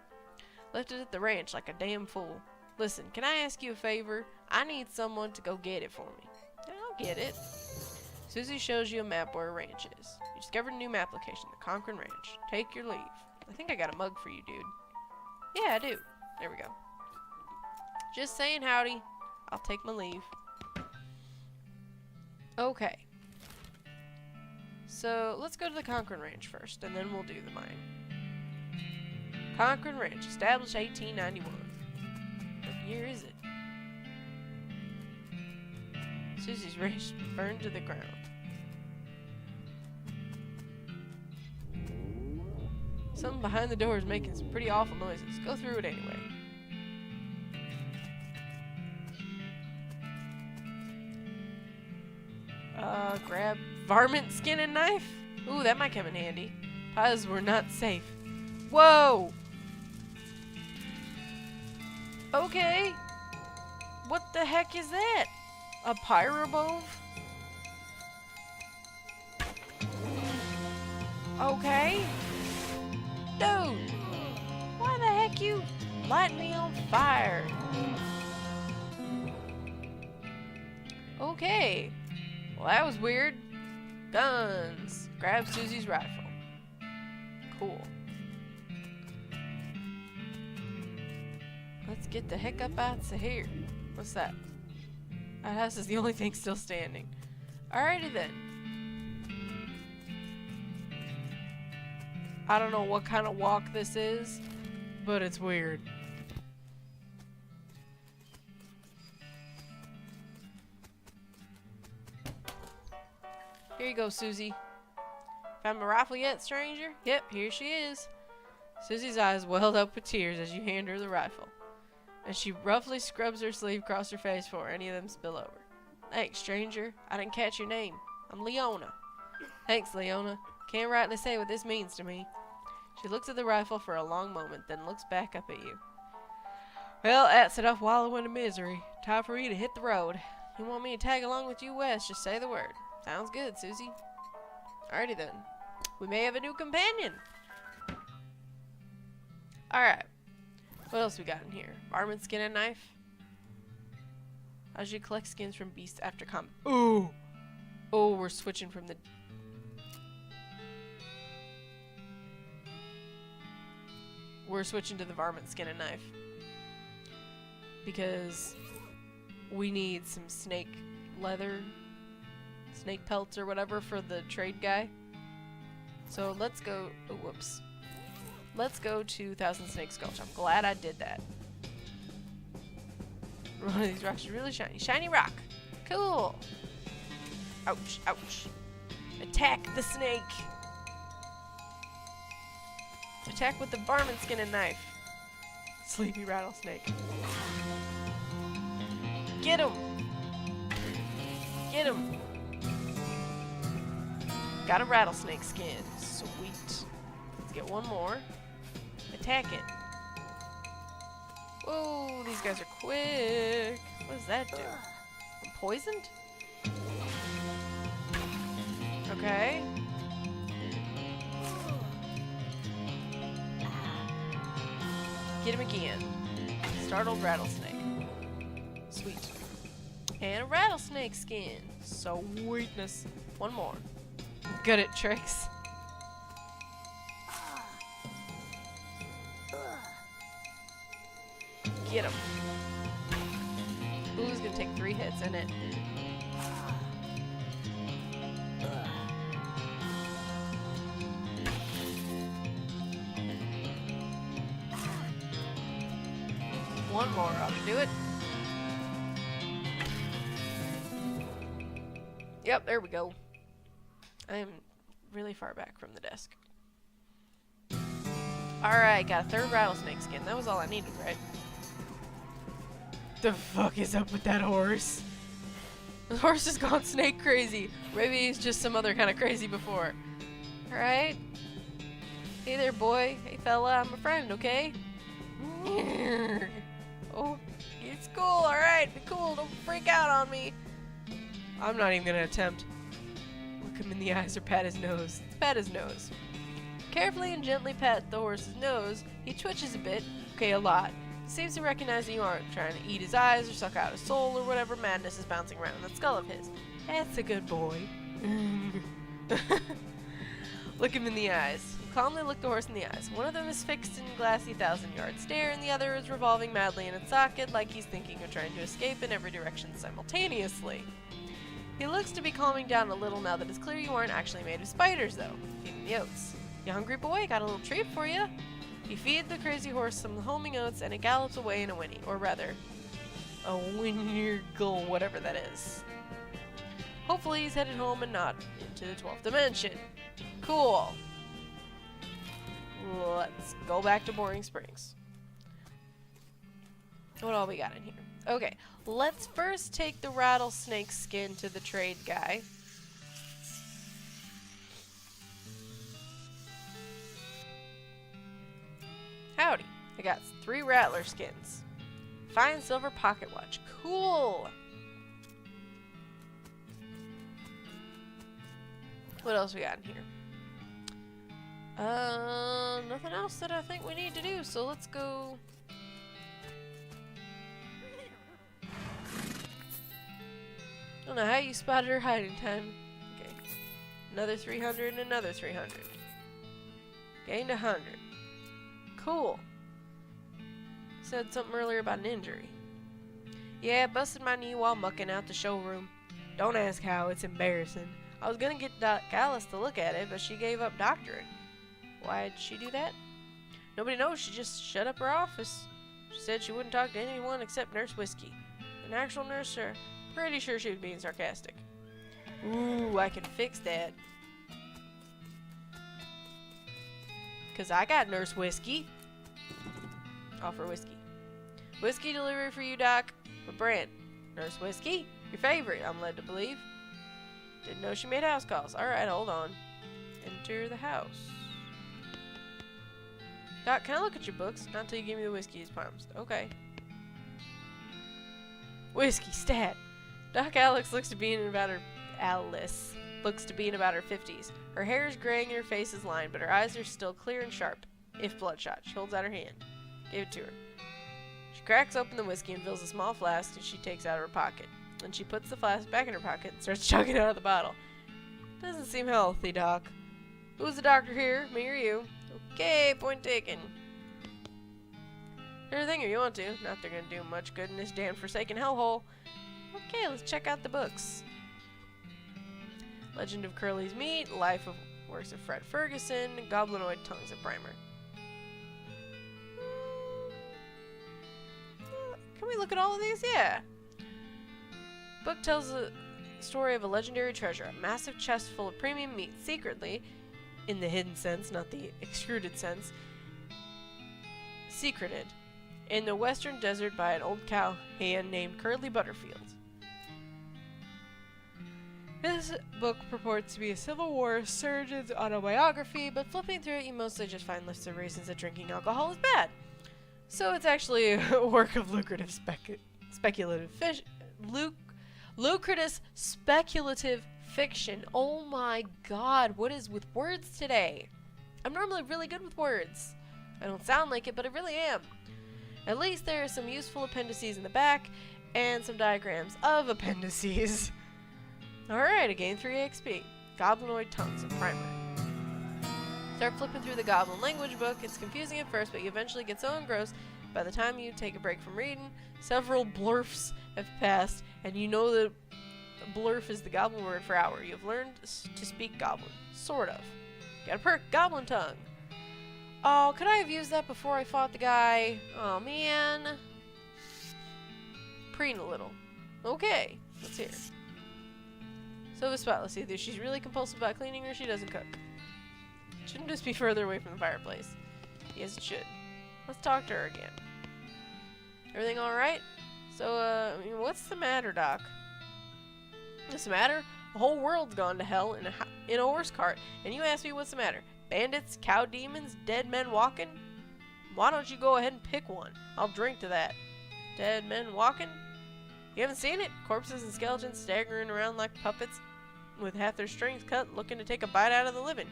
Left it at the ranch like a damn fool. Listen, can I ask you a favor? I need someone to go get it for me. Yeah, I'll get it. Susie shows you a map where a ranch is. You discovered a new map location, the Conklin Ranch. Take your leave. I think I got a mug for you, dude. Yeah, I do. There we go. Just saying howdy. I'll take my leave. Okay. So, let's go to the Conklin Ranch first, and then we'll do the mine. Conklin Ranch, established 1891. What year is it? Susie's ranch burned to the ground. Something behind the door is making some pretty awful noises. Go through it anyway. Grab varmint skin and knife? Ooh, that might come in handy. Pies were not safe. Whoa! Okay. What the heck is that? A pyrobove? Okay. Dude! Why the heck you light me on fire? Okay. Well, that was weird. Guns. Grab Susie's rifle. Cool. Let's get the heck up out of here. What's that? That house is the only thing still standing. Alrighty then. I don't know what kind of walk this is, but it's weird. Here you go, Susie. Found my rifle yet, stranger? Yep, here she is. Susie's eyes welled up with tears as you hand her the rifle, and she roughly scrubs her sleeve across her face before any of them spill over. Thanks, stranger. I didn't catch your name. I'm Leona. Thanks, Leona. Can't rightly say what this means to me. She looks at the rifle for a long moment, then looks back up at you. Well, that's enough wallowing in misery. Time for me to hit the road. You want me to tag along with you west, just say the word. Sounds good, Susie. Alrighty then. We may have a new companion. Alright. What else we got in here? Varmint skin and knife. As you collect skins from beasts after combat. Ooh! Oh, we're switching from the... We're switching to the varmint skin and knife. Because we need some snake leather, snake pelts or whatever for the trade guy. So let's go... Oh, whoops. Let's go to Thousand Snakes Gulch. I'm glad I did that. One of these rocks is really shiny. Shiny rock! Cool! Ouch, ouch. Attack the snake! Attack with the varmint skin and knife. Sleepy rattlesnake. Get him! Get him! Got a rattlesnake skin. Sweet. Let's get one more. Attack it. Whoa, these guys are quick. What does that do? I'm poisoned? Okay. Get him again. Startled rattlesnake. Sweet. And a rattlesnake skin. Sweetness. One more. I'm good at tricks. Get him. Ooh, he's gonna take 3 hits in it. One more ought to do it. Yep, there we go. I am really far back from the desk. Alright, got a 3rd rattlesnake skin. That was all I needed, right? The fuck is up with that horse? The horse has gone snake crazy. Maybe he's just some other kind of crazy before. Alright? Hey there, boy. Hey, fella. I'm a friend, okay? Oh, it's cool. Alright, be cool. Don't freak out on me. I'm not even gonna attempt. Look him in the eyes or pat his nose. Pat his nose. Carefully and gently pat the horse's nose. He twitches a bit. Okay, a lot. Seems to recognize that you aren't trying to eat his eyes or suck out his soul or whatever madness is bouncing around in that skull of his. That's a good boy. Look him in the eyes. Calmly look the horse in the eyes. One of them is fixed in glassy 1,000-yard stare, and the other is revolving madly in its socket like he's thinking of trying to escape in every direction simultaneously. He looks to be calming down a little now that it's clear you aren't actually made of spiders, though. Feeding the oats. You hungry, boy? Got a little treat for you. You feed the crazy horse some homing oats, and it gallops away in a whinny, or rather, a whinny-gulp, whatever that is. Hopefully he's headed home and not into the 12th dimension. Cool. Let's go back to Boring Springs. What all we got in here? Okay, let's first take the rattlesnake skin to the trade guy. Howdy. I got 3 rattler skins. Fine silver pocket watch. Cool. What else we got in here? Nothing else that I think we need to do, so let's go. I don't know how you spotted her hiding time. Okay. Another 300 and another 300. Gained 100. Cool. Said something earlier about an injury. Yeah, busted my knee while mucking out the showroom. Don't ask how, it's embarrassing. I was gonna get Doc Alice to look at it, but she gave up doctoring. Why'd she do that? Nobody knows. She just shut up her office. She said she wouldn't talk to anyone except Nurse Whiskey. An actual nurse, sir. Pretty sure she was being sarcastic. Ooh, I can fix that. 'Cause I got Nurse Whiskey. Offer whiskey. Whiskey delivery for you, Doc. What brand? Nurse Whiskey? Your favorite, I'm led to believe. Didn't know she made house calls. Alright, hold on. Enter the house. Doc, can I look at your books? Not until you give me the whiskey, as promised. Okay. Whiskey, stat. Doc Alice looks to be in about her 50s. Her hair is graying and her face is lined, but her eyes are still clear and sharp, if bloodshot. She holds out her hand. Give it to her. She cracks open the whiskey and fills a small flask that she takes out of her pocket. Then she puts the flask back in her pocket and starts chugging out of the bottle. Doesn't seem healthy, Doc. Who's the doctor here? Me or you? Okay, point taken. Do anything you want to. Not they're gonna do much good in this damn forsaken hellhole. Okay, let's check out the books. Legend of Curly's Meat, Life of Works of Fred Ferguson, Goblinoid Tongues, a primer. Can we look at all of these? Yeah. Book tells the story of a legendary treasure, a massive chest full of premium meat, secretly, in the hidden sense, not the extruded sense, secreted in the western desert by an old cowhand named Curly Butterfield. This book purports to be a Civil War surgeon's autobiography, but flipping through it, you mostly just find lists of reasons that drinking alcohol is bad. So it's actually a work of lucrative speculative fiction. Oh my god, what is with words today? I'm normally really good with words. I don't sound like it, but I really am. At least there are some useful appendices in the back, and some diagrams of appendices. Alright, I gained 3 XP. Goblinoid Tongues, a primer. Start flipping through the Goblin language book. It's confusing at first, but you eventually get so engrossed, by the time you take a break from reading, several blurfs have passed, and you know that blurf is the Goblin word for hour. You've learned to speak Goblin. Sort of. Got a perk, Goblin Tongue. Oh, could I have used that before I fought the guy? Oh, man. Preen a little. Okay, let's hear. So the spotless. Either she's really compulsive about cleaning or she doesn't cook. Shouldn't just be further away from the fireplace. Yes, it should. Let's talk to her again. Everything alright? So, I mean, what's the matter, Doc? What's the matter? The whole world's gone to hell in a horse cart, and you ask me what's the matter? Bandits, cow demons, dead men walking? Why don't you go ahead and pick one? I'll drink to that. Dead men walking? You haven't seen it? Corpses and skeletons staggering around like puppets with half their strings cut, looking to take a bite out of the living.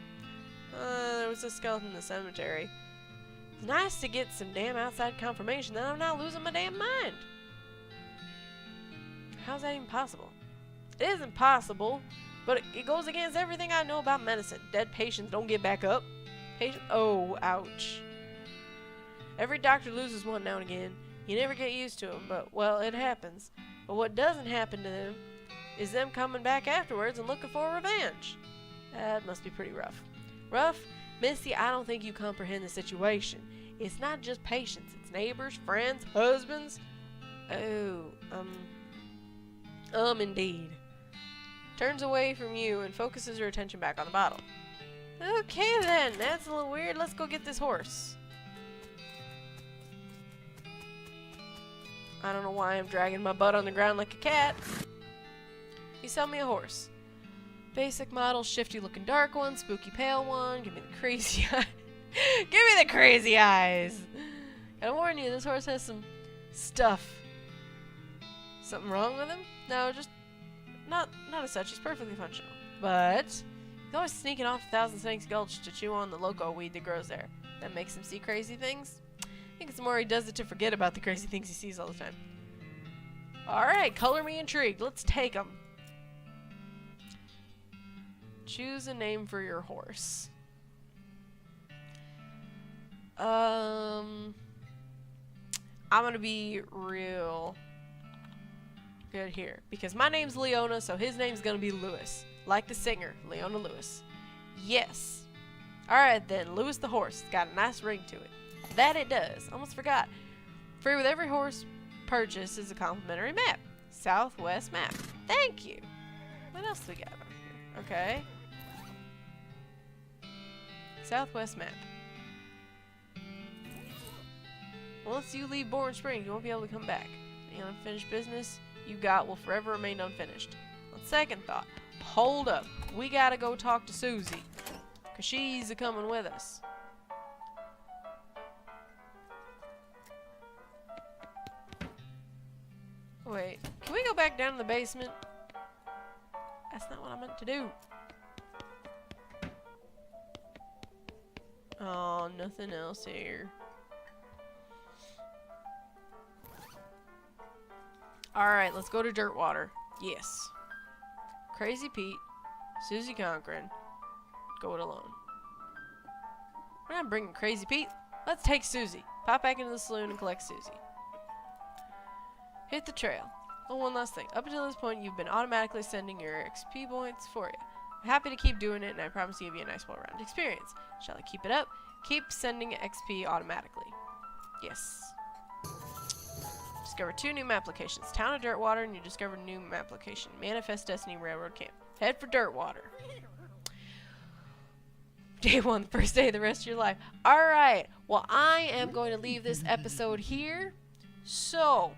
There was a skeleton in the cemetery. It's nice to get some damn outside confirmation that I'm not losing my damn mind. How's that even possible? It isn't possible, but it goes against everything I know about medicine. Dead patients don't get back up. Oh, ouch. Every doctor loses one now and again. You never get used to them, but, well, it happens. But what doesn't happen to them is them coming back afterwards and looking for revenge. That must be pretty rough. Rough? Missy, I don't think you comprehend the situation. It's not just patients. It's neighbors, friends, husbands. Oh, indeed. Turns away from you and focuses her attention back on the bottle. Okay then, that's a little weird. Let's go get this horse. I don't know why I'm dragging my butt on the ground like a cat. You sell me a horse. Basic model, shifty looking dark one, spooky pale one. Give me the crazy eyes. Give me the crazy eyes. Gotta warn you, this horse has some stuff. Something wrong with him? No, just not as such. He's perfectly functional. But he's always sneaking off to Thousand Snakes Gulch to chew on the loco weed that grows there. That makes him see crazy things. I think it's more he does it to forget about the crazy things he sees all the time. Alright, color me intrigued. Let's take him. Choose a name for your horse. I'm gonna be real good here. Because my name's Leona, so his name's gonna be Lewis. Like the singer, Leona Lewis. Yes. Alright then, Lewis the horse. It's got a nice ring to it. That it does. Almost forgot. Free with every horse purchase is a complimentary map. Southwest map. Thank you. What else do we got over here? Okay. Southwest map. Once you leave Bourne Springs, you won't be able to come back. Any unfinished business you got will forever remain unfinished. On second thought, hold up. We gotta go talk to Susie. Cause she's a-coming with us. Wait, can we go back down to the basement? That's not what I meant to do. Oh, nothing else here. Alright, let's go to Dirtwater. Yes. Crazy Pete, Susie Cochran, go it alone. We're not bringing Crazy Pete. Let's take Susie. Pop back into the saloon and collect Susie. Hit the trail. Oh, one last thing. Up until this point, you've been automatically sending your XP points for you. I'm happy to keep doing it, and I promise to give you a nice well-rounded experience. Shall I keep it up? Keep sending XP automatically. Yes. Discover 2 new map locations. Town of Dirtwater, and you discover a new map location. Manifest Destiny Railroad Camp. Head for Dirtwater. Day 1, the first day of the rest of your life. Alright, well, I am going to leave this episode here. So,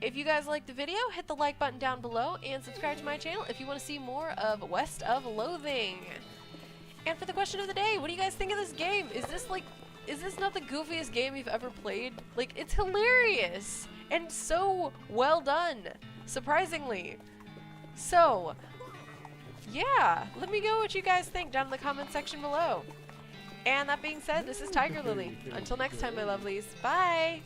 if you guys liked the video, hit the like button down below and subscribe to my channel if you want to see more of West of Loathing. And for the question of the day, what do you guys think of this game? Is this not the goofiest game you've ever played? Like, it's hilarious and so well done, surprisingly. So, yeah, let me know what you guys think down in the comment section below. And that being said, this is TigerLily. Until next time, my lovelies, bye!